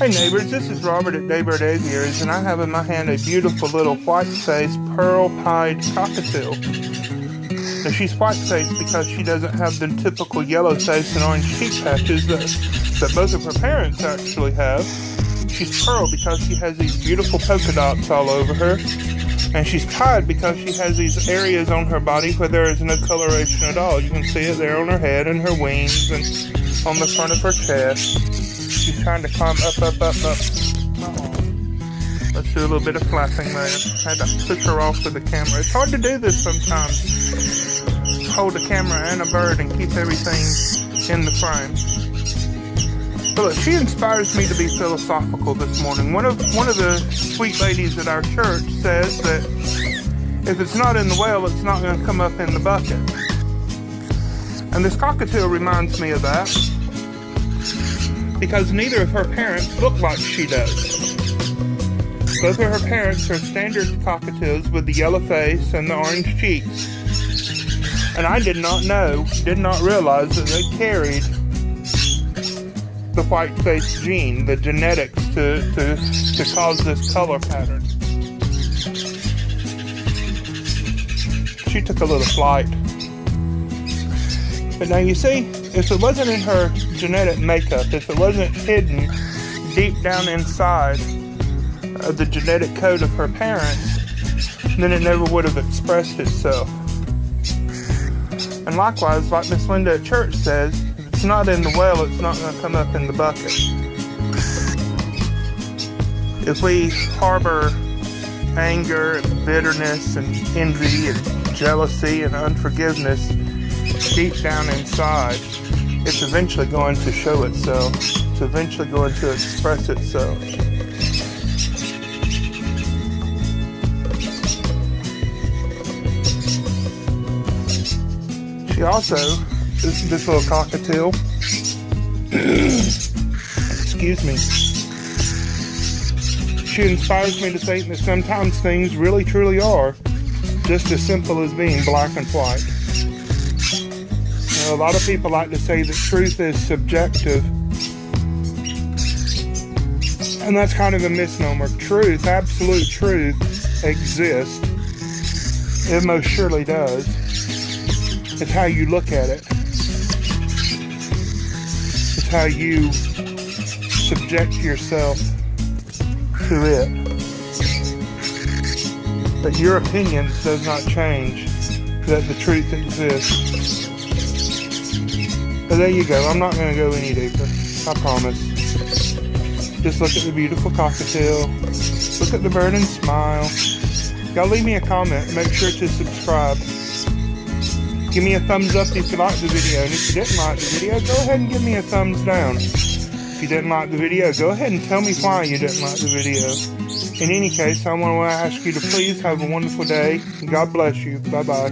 Hey neighbors, this is Robert at Daybird Aviaries, and I have in my hand a beautiful little white-faced, pearl-pied cockatiel. Now she's white-faced because she doesn't have the typical yellow face and orange cheek patches that both of her parents actually have. She's pearl because she has these beautiful polka dots all over her. And she's pied because she has these areas on her body where there is no coloration at all. You can see it there on her head and her wings and on the front of her chest. She's trying to climb up. Let's do a little bit of flapping there. I had to push her off with the camera. It's hard to do this sometimes. Hold a camera and a bird and keep everything in the frame. But look, she inspires me to be philosophical this morning. One of the sweet ladies at our church says that if it's not in the well, it's not going to come up in the bucket. And this cockatiel reminds me of that, because neither of her parents look like she does. Both of her parents are standard cockatiels with the yellow face and the orange cheeks. And I did not realize that they carried the white-faced gene, the genetics to cause this color pattern. She took a little flight. But now you see, if it wasn't in her genetic makeup, if it wasn't hidden deep down inside of the genetic code of her parents, then it never would have expressed itself. And likewise, like Miss Linda at church says, if it's not in the well, it's not going to come up in the bucket. If we harbor anger and bitterness and envy and jealousy and unforgiveness deep down inside, it's eventually going to show itself. It's eventually going to express itself. She also, this little cockatiel, excuse me, she inspires me to think that sometimes things really truly are just as simple as being black and white. A lot of people like to say that truth is subjective, and that's kind of a misnomer. Truth, absolute truth, exists. It most surely does. It's how you look at it. It's how you subject yourself to it. But your opinion does not change that the truth exists. But there you go. I'm not going to go any deeper. I promise. Just look at the beautiful cockatiel. Look at the bird and smile. Y'all leave me a comment. Make sure to subscribe. Give me a thumbs up if you liked the video. And if you didn't like the video, go ahead and give me a thumbs down. If you didn't like the video, go ahead and tell me why you didn't like the video. In any case, I want to ask you to please have a wonderful day. God bless you. Bye-bye.